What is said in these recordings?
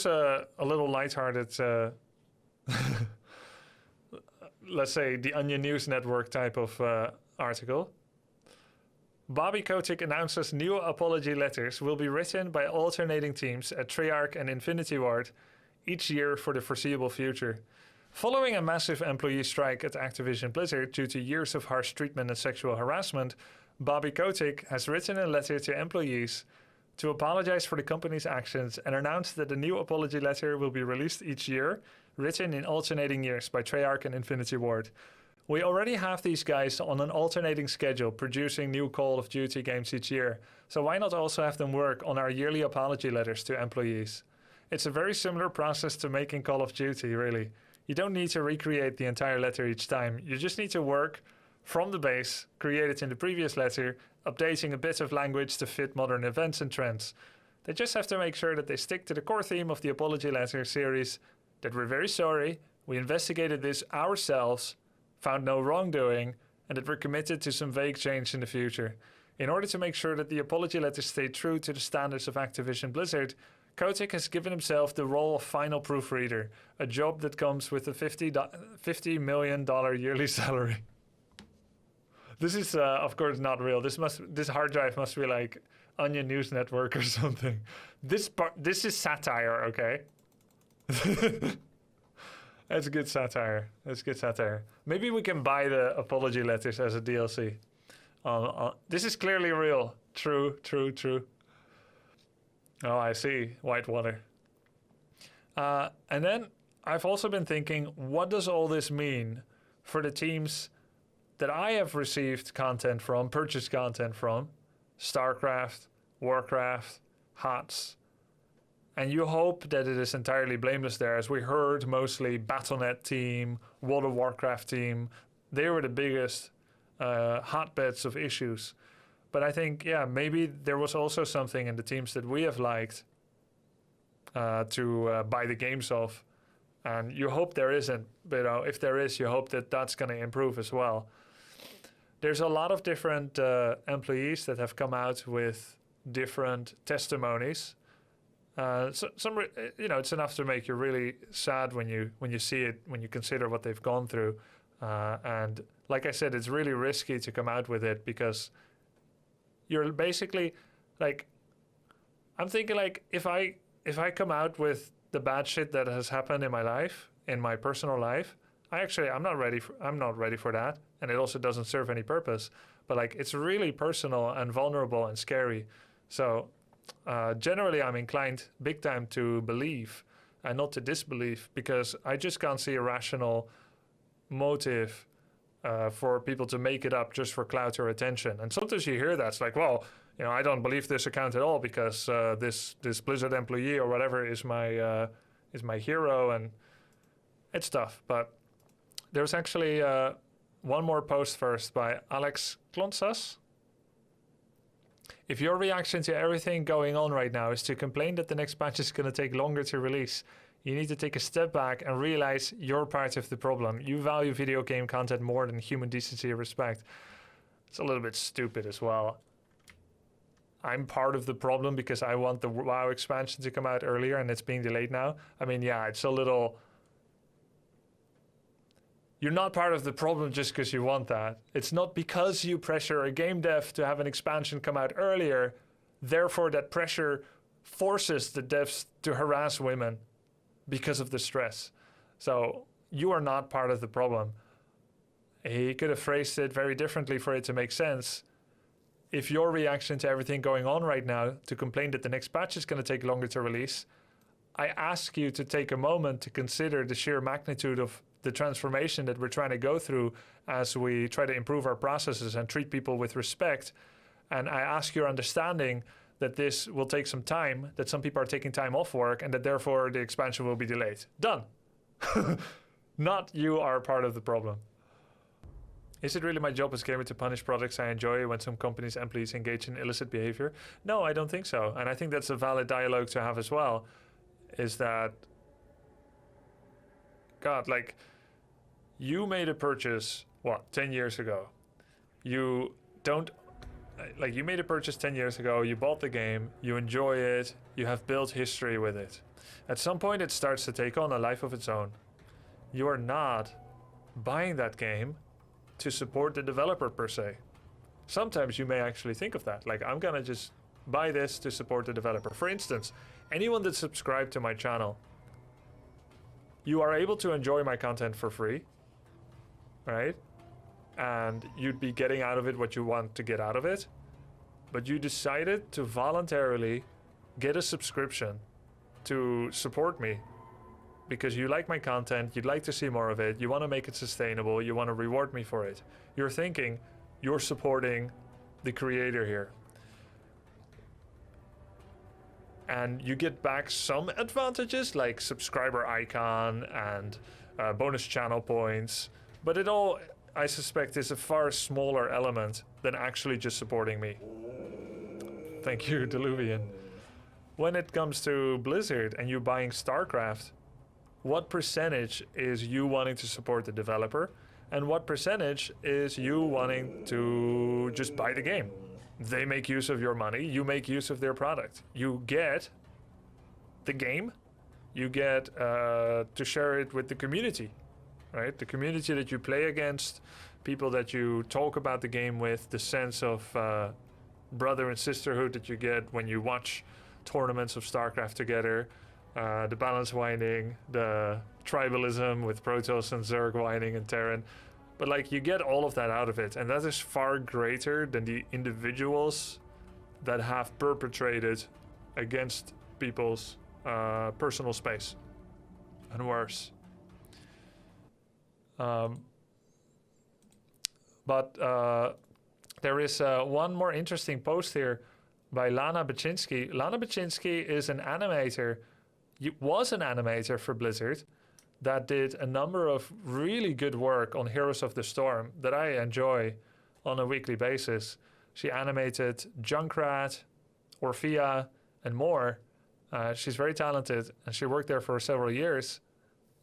here's a little lighthearted, let's say, the Onion News Network type of article. Bobby Kotick announces new apology letters will be written by alternating teams at Treyarch and Infinity Ward each year for the foreseeable future. Following a massive employee strike at Activision Blizzard due to years of harsh treatment and sexual harassment, Bobby Kotick has written a letter to employees to apologize for the company's actions and announced that a new apology letter will be released each year, written in alternating years by Treyarch and Infinity Ward. We already have these guys on an alternating schedule producing new Call of Duty games each year, so why not also have them work on our yearly apology letters to employees? It's a very similar process to making Call of Duty, really. You don't need to recreate the entire letter each time. You just need to work from the base, created in the previous letter, updating a bit of language to fit modern events and trends. They just have to make sure that they stick to the core theme of the apology letter series, that we're very sorry, we investigated this ourselves, found no wrongdoing, and that we're committed to some vague change in the future. In order to make sure that the apology letters stay true to the standards of Activision Blizzard, Kotick has given himself the role of final proofreader, a job that comes with a $50 million yearly salary. This is, of course, not real. This hard drive must be like Onion News Network or something. This is satire, okay? That's good satire. That's good satire. Maybe we can buy the apology letters as a DLC. This is clearly real. True. Oh, I see. Whitewater. And then I've also been thinking, what does all this mean for the teams that I have received content from, purchased content from? StarCraft, Warcraft, HOTS. And you hope that it is entirely blameless there. As we heard, mostly Battle.net team, World of Warcraft team. They were the biggest hotbeds of issues. But I think, yeah, maybe there was also something in the teams that we have liked to buy the games of. And you hope there isn't. But if there is, you hope that that's going to improve as well. There's a lot of different employees that have come out with different testimonies. It's enough to make you really sad when you see it, when you consider what they've gone through. And like I said, it's really risky to come out with it because you're basically like, I'm thinking like if I come out with the bad shit that has happened in my life, in my personal life, I'm not ready for that, and it also doesn't serve any purpose. But like, it's really personal and vulnerable and scary. So generally, I'm inclined big time to believe and not to disbelieve, because I just can't see a rational motive for people to make it up just for clout or attention. And sometimes you hear that, it's like, well, I don't believe this account at all because this Blizzard employee or whatever is my hero, and it's tough. But there's actually one more post first by Alex Klonsas. If your reaction to everything going on right now is to complain that the next patch is going to take longer to release, you need to take a step back and realize you're part of the problem. You value video game content more than human decency and respect. It's a little bit stupid as well. I'm part of the problem because I want the WoW expansion to come out earlier and it's being delayed now. I mean, yeah, it's a little... You're not part of the problem just because you want that. It's not because you pressure a game dev to have an expansion come out earlier, therefore that pressure forces the devs to harass women because of the stress. So you are not part of the problem. He could have phrased it very differently for it to make sense. If your reaction to everything going on right now to complain that the next patch is going to take longer to release, I ask you to take a moment to consider the sheer magnitude of the transformation that we're trying to go through as we try to improve our processes and treat people with respect. And I ask your understanding that this will take some time, that some people are taking time off work, and that therefore the expansion will be delayed. Done. Not you are part of the problem. Is it really my job as gamer to punish products I enjoy when some companies' employees engage in illicit behavior? No, I don't think so. And I think that's a valid dialogue to have as well, is that, God, like, you made a purchase, 10 years ago. You don't, like you made a purchase 10 years ago, you bought the game, you enjoy it, you have built history with it. At some point it starts to take on a life of its own. You are not buying that game to support the developer per se. Sometimes you may actually think of that, like I'm gonna just buy this to support the developer. For instance, anyone that subscribed to my channel, you are able to enjoy my content for free, right? And you'd be getting out of it what you want to get out of it, but you decided to voluntarily get a subscription to support me because you like my content, you'd like to see more of it, you want to make it sustainable, you want to reward me for it. You're thinking you're supporting the creator here. And you get back some advantages like subscriber icon and bonus channel points, but it all, I suspect, is a far smaller element than actually just supporting me. Thank you, Deluvian. When it comes to Blizzard and you buying StarCraft, what percentage is you wanting to support the developer and what percentage is you wanting to just buy the game? They make use of your money, you make use of their product. You get the game, you get to share it with the community, right? The community that you play against, people that you talk about the game with, the sense of brother and sisterhood that you get when you watch tournaments of StarCraft together, the balance winding, the tribalism with Protoss and Zerg winding and Terran. But like you get all of that out of it, and that is far greater than the individuals that have perpetrated against people's personal space, and worse. But there is one more interesting post here by Lana Baczynski. Lana Baczynski is an animator, was an animator for Blizzard, that did a number of really good work on Heroes of the Storm that I enjoy on a weekly basis. She animated Junkrat, Orphea, and more. She's very talented, and she worked there for several years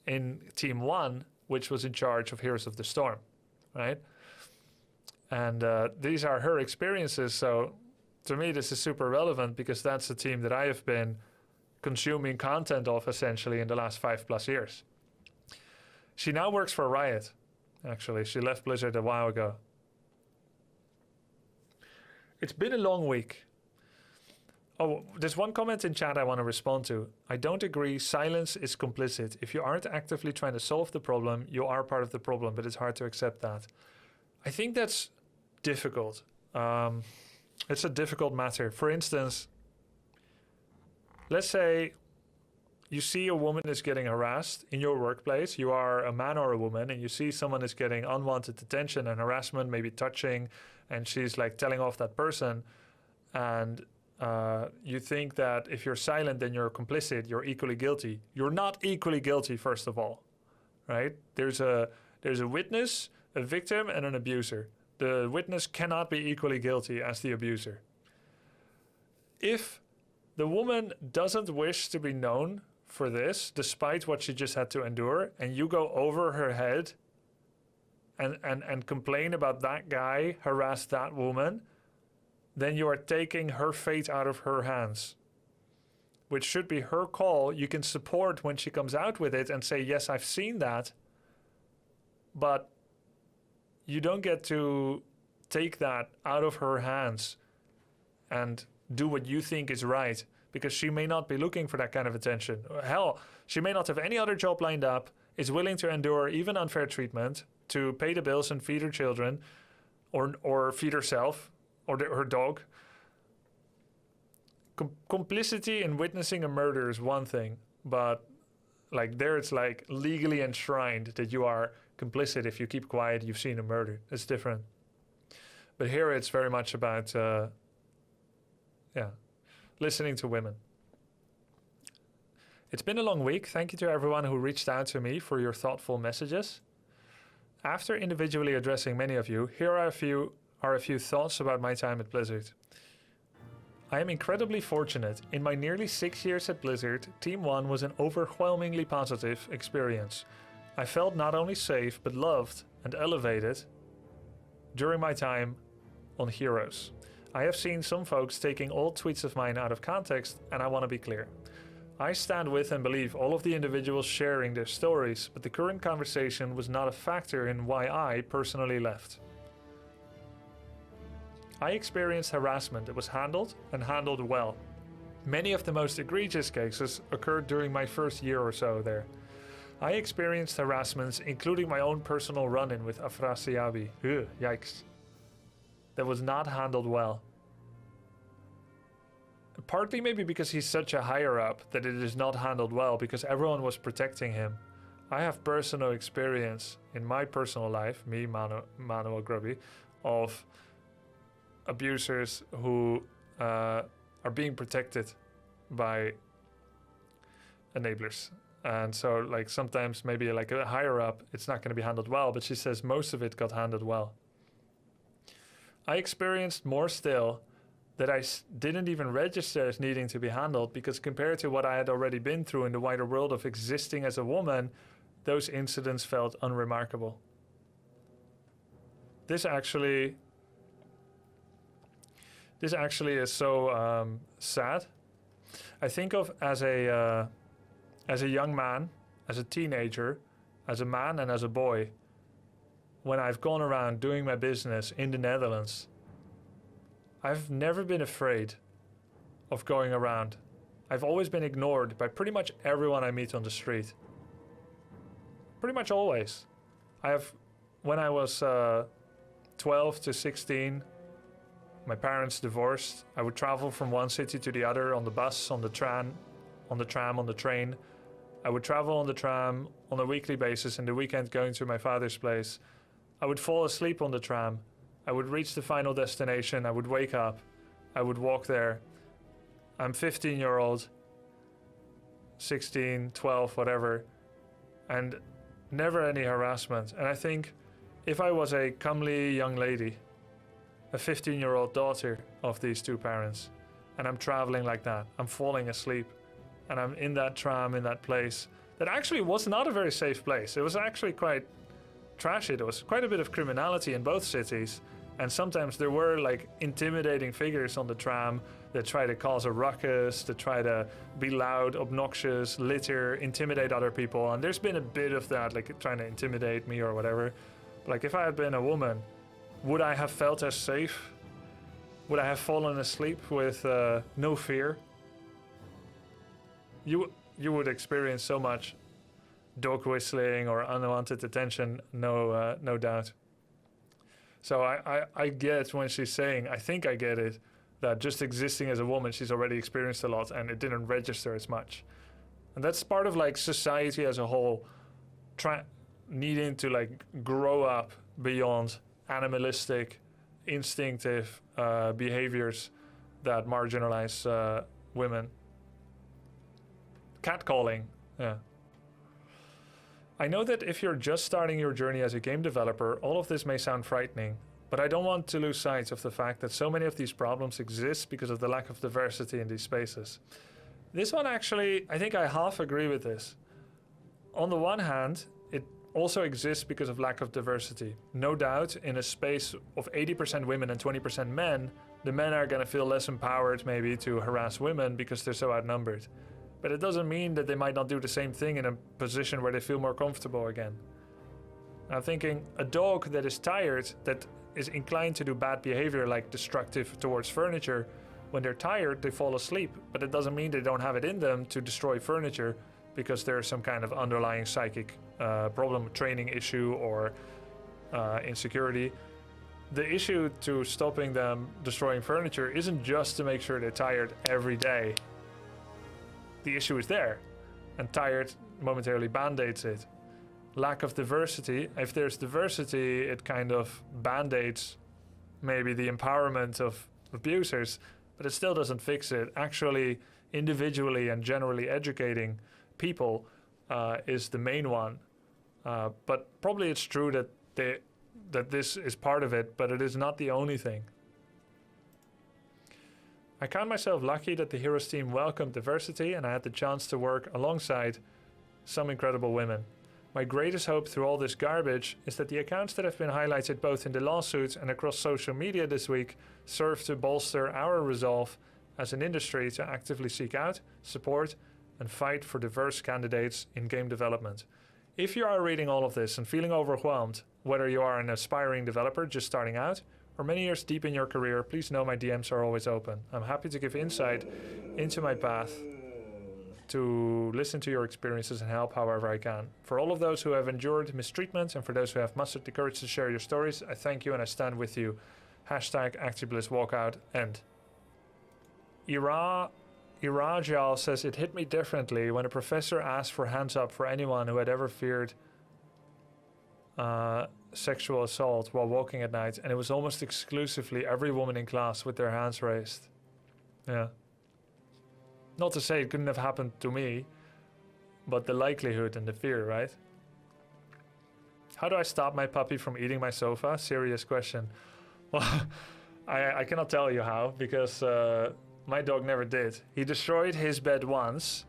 in Team 1, which was in charge of Heroes of the Storm, right? And these are her experiences, so to me this is super relevant because that's the team that I have been consuming content of essentially in the last 5+ years. She now works for Riot, actually. She left Blizzard a while ago. It's been a long week. Oh, there's one comment in chat I want to respond to. I don't agree. Silence is complicit. If you aren't actively trying to solve the problem, you are part of the problem, but it's hard to accept that. I think that's difficult. It's a difficult matter. For instance, let's say you see a woman is getting harassed in your workplace. You are a man or a woman, and you see someone is getting unwanted attention and harassment, maybe touching, and she's like telling off that person. And you think that if you're silent, then you're complicit, you're equally guilty. You're not equally guilty, first of all, right? There's a witness, a victim, and an abuser. The witness cannot be equally guilty as the abuser. If the woman doesn't wish to be known for this, despite what she just had to endure, and you go over her head and complain about that guy harassed that woman, then you are taking her fate out of her hands, which should be her call. You can support when she comes out with it and say, yes, I've seen that, but you don't get to take that out of her hands and do what you think is right, because she may not be looking for that kind of attention. Hell, she may not have any other job lined up, is willing to endure even unfair treatment to pay the bills and feed her children, or feed herself, or her dog. Complicity in witnessing a murder is one thing, but like there it's like legally enshrined that you are complicit if you keep quiet, you've seen a murder. It's different. But here it's very much about listening to women. It's been a long week. Thank you to everyone who reached out to me for your thoughtful messages. After individually addressing many of you, here are a few thoughts about my time at Blizzard. I am incredibly fortunate. In my nearly 6 years at Blizzard, Team 1 was an overwhelmingly positive experience. I felt not only safe, but loved and elevated during my time on Heroes. I have seen some folks taking old tweets of mine out of context, and I want to be clear. I stand with and believe all of the individuals sharing their stories, but the current conversation was not a factor in why I personally left. I experienced harassment that was handled and handled well. Many of the most egregious cases occurred during my first year or so there. I experienced harassments, including my own personal run-in with Afrasiabi. Yikes. That was not handled well. Partly maybe because he's such a higher up that it is not handled well because everyone was protecting him. I have personal experience in my personal life, me, Manuel Grubby, of abusers who are being protected by enablers. And so like sometimes maybe like a higher up, it's not going to be handled well, but she says most of it got handled well. I experienced more still that I didn't even register as needing to be handled because compared to what I had already been through in the wider world of existing as a woman, those incidents felt unremarkable. This actually is so sad. I think of as a young man, as a teenager, as a man and as a boy, when I've gone around doing my business in the Netherlands, I've never been afraid of going around. I've always been ignored by pretty much everyone I meet on the street. Pretty much always. When I was 12 to 16, my parents divorced. I would travel from one city to the other on the bus, on the tram, on the train. I would travel on the tram on a weekly basis and the weekend going to my father's place. I would fall asleep on the tram. I would reach the final destination. I would wake up. I would walk there. I'm 15-year-old, 16, 12, whatever, and never any harassment. And I think if I was a comely young lady, a 15-year-old daughter of these two parents, and I'm traveling like that, I'm falling asleep, and I'm in that tram in that place that actually was not a very safe place. It was actually quite trashy. There was quite a bit of criminality in both cities, and sometimes there were like intimidating figures on the tram that try to cause a ruckus, that try to be loud, obnoxious, litter, intimidate other people. And there's been a bit of that, like trying to intimidate me or whatever. But like if I had been a woman, would I have felt as safe? Would I have fallen asleep with no fear? You would experience so much dog whistling or unwanted attention, no doubt. So I get when she's saying, I think I get it, that just existing as a woman, she's already experienced a lot and it didn't register as much. And that's part of like society as a whole, needing to like grow up beyond animalistic, instinctive behaviors that marginalize women. Catcalling, yeah. I know that if you're just starting your journey as a game developer, all of this may sound frightening, but I don't want to lose sight of the fact that so many of these problems exist because of the lack of diversity in these spaces. This one actually, I think I half agree with this. On the one hand, it also exists because of lack of diversity. No doubt, in a space of 80% women and 20% men, the men are going to feel less empowered maybe to harass women because they're so outnumbered. But it doesn't mean that they might not do the same thing in a position where they feel more comfortable again. I'm thinking a dog that is tired, that is inclined to do bad behavior like destructive towards furniture, when they're tired, they fall asleep. But it doesn't mean they don't have it in them to destroy furniture because there's some kind of underlying psychic problem, training issue or insecurity. The issue to stopping them destroying furniture isn't just to make sure they're tired every day. The issue is there, and tired momentarily band-aids it. Lack of diversity, if there's diversity, it kind of band-aids maybe the empowerment of abusers, but it still doesn't fix it. Actually, individually and generally educating people is the main one. But probably it's true that this is part of it, but it is not the only thing. I count myself lucky that the Heroes team welcomed diversity and I had the chance to work alongside some incredible women. My greatest hope through all this garbage is that the accounts that have been highlighted both in the lawsuits and across social media this week serve to bolster our resolve as an industry to actively seek out, support, and fight for diverse candidates in game development. If you are reading all of this and feeling overwhelmed, whether you are an aspiring developer just starting out or many years deep in your career, please know my DMs are always open. I'm happy to give insight into my path, to listen to your experiences and help however I can. For all of those who have endured mistreatment and for those who have mustered the courage to share your stories, I thank you and I stand with you. Hashtag ActiBliss Walkout End. Irajal says, it hit me differently when a professor asked for hands up for anyone who had ever feared sexual assault while walking at night, and it was almost exclusively every woman in class with their hands raised. Yeah. Not to say it couldn't have happened to me, but the likelihood and the fear, right? How do I stop my puppy from eating my sofa? Serious question. Well, I cannot tell you how, because my dog never did. He destroyed his bed once.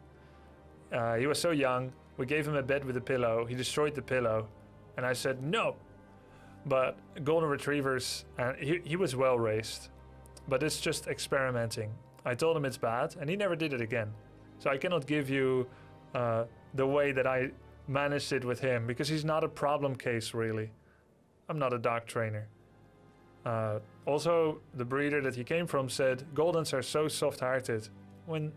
He was so young. We gave him a bed with a pillow. He destroyed the pillow. And I said, no. But golden retrievers, and he was well raised. But it's just experimenting. I told him it's bad, and he never did it again. So I cannot give you the way that I managed it with him, because he's not a problem case, really. I'm not a dog trainer. Also, the breeder that he came from said, Goldens are so soft-hearted. When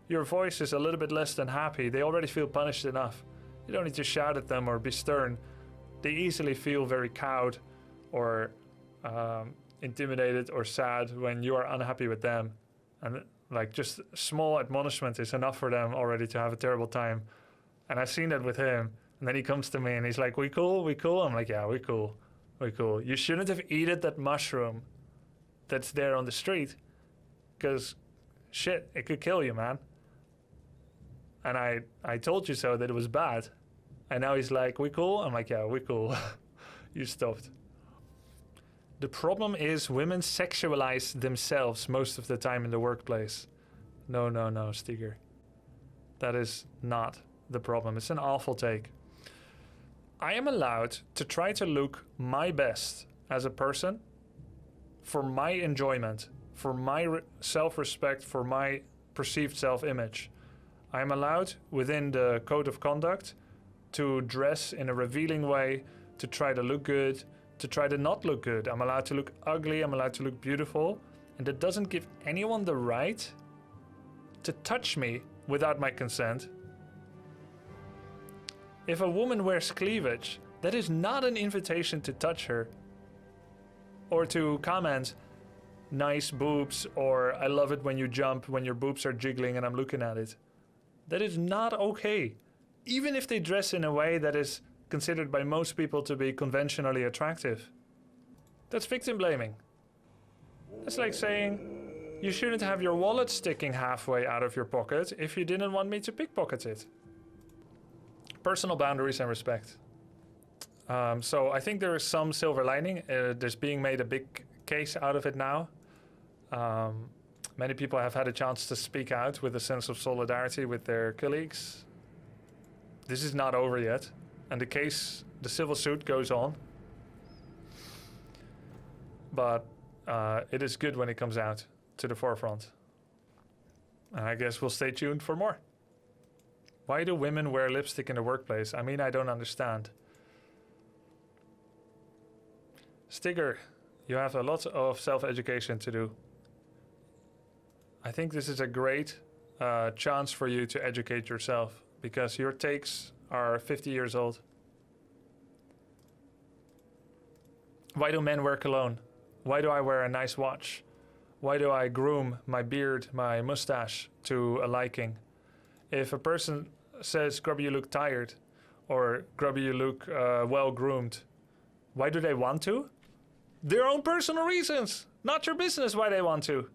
your voice is a little bit less than happy, they already feel punished enough. You don't need to shout at them or be stern. They easily feel very cowed or intimidated or sad when you are unhappy with them. And like just small admonishment is enough for them already to have a terrible time. And I've seen that with him. And then he comes to me and he's like, we cool? We cool? I'm like, yeah, we cool. We cool. You shouldn't have eaten that mushroom that's there on the street, because shit, it could kill you, man. And I told you so that it was bad. And now he's like, we cool? I'm like, yeah, we cool. You stopped. The problem is women sexualize themselves most of the time in the workplace. No, Stiger. That is not the problem. It's an awful take. I am allowed to try to look my best as a person for my enjoyment, for my self-respect, for my perceived self-image. I am allowed within the code of conduct to dress in a revealing way, to try to look good, to try to not look good. I'm allowed to look ugly, I'm allowed to look beautiful, and that doesn't give anyone the right to touch me without my consent. If a woman wears cleavage, that is not an invitation to touch her. Or to comment, nice boobs, or I love it when you jump, when your boobs are jiggling and I'm looking at it. That is not okay. Even if they dress in a way that is considered by most people to be conventionally attractive. That's victim blaming. That's like saying, you shouldn't have your wallet sticking halfway out of your pocket if you didn't want me to pickpocket it. Personal boundaries and respect. So I think there is some silver lining. There's being made a big case out of it now. Many people have had a chance to speak out with a sense of solidarity with their colleagues. This is not over yet. And the case, the civil suit goes on. But it is good when it comes out to the forefront. And I guess we'll stay tuned for more. Why do women wear lipstick in the workplace? I mean, I don't understand. Stigger, you have a lot of self-education to do. I think this is a great chance for you to educate yourself, because your takes are 50 years old. Why do men wear cologne? Why do I wear a nice watch? Why do I groom my beard, my mustache to a liking? If a person says, Grubby, you look tired, or Grubby, you look well-groomed, why do they want to? Their own personal reasons. Not your business why they want to.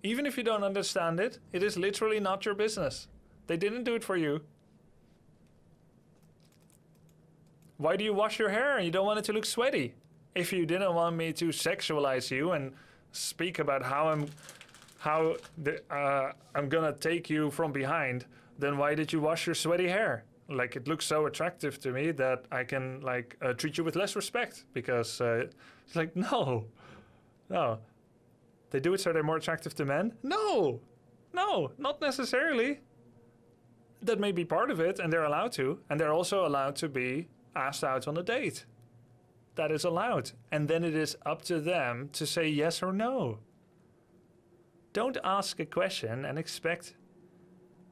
Even if you don't understand it, it is literally not your business. They didn't do it for you. Why do you wash your hair and you don't want it to look sweaty? If you didn't want me to sexualize you and speak about how I'm gonna take you from behind, then why did you wash your sweaty hair? like it looks so attractive to me that I can like treat you with less respect because it's like no. They do it so they're more attractive to men? No, not necessarily. That may be part of it, and they're allowed to, and they're also allowed to be asked out on a date. That is allowed, and then it is up to them to say yes or no. Don't ask a question and expect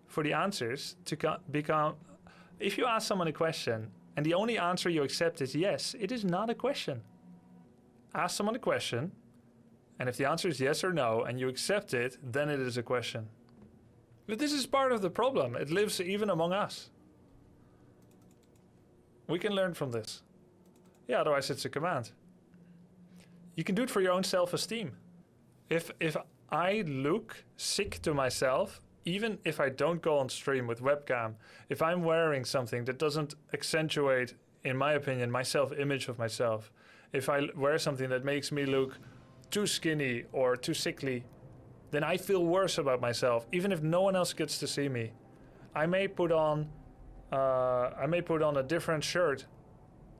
for the answers to become... If you ask someone a question and the only answer you accept is yes, it is not a question. Ask someone a question, and if the answer is yes or no and you accept it, then it is a question. But this is part of the problem. It lives even among us. We can learn from this. Yeah, otherwise it's a command. You can do it for your own self-esteem. If I look sick to myself, even if I don't go on stream with webcam, if I'm wearing something that doesn't accentuate, in my opinion, my self-image of myself, if I wear something that makes me look too skinny or too sickly, then I feel worse about myself, even if no one else gets to see me. I may put on a different shirt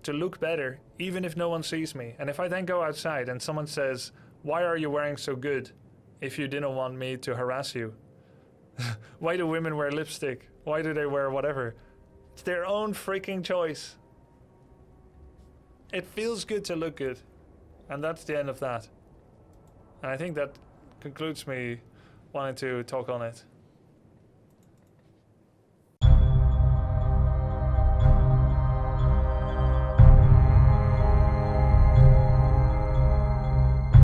to look better, even if no one sees me. And if I then go outside and someone says, "Why are you wearing so good if you didn't want me to harass you?" Why do women wear lipstick? Why do they wear whatever? It's their own freaking choice. It feels good to look good. And that's the end of that. And I think that concludes me wanting to talk on it.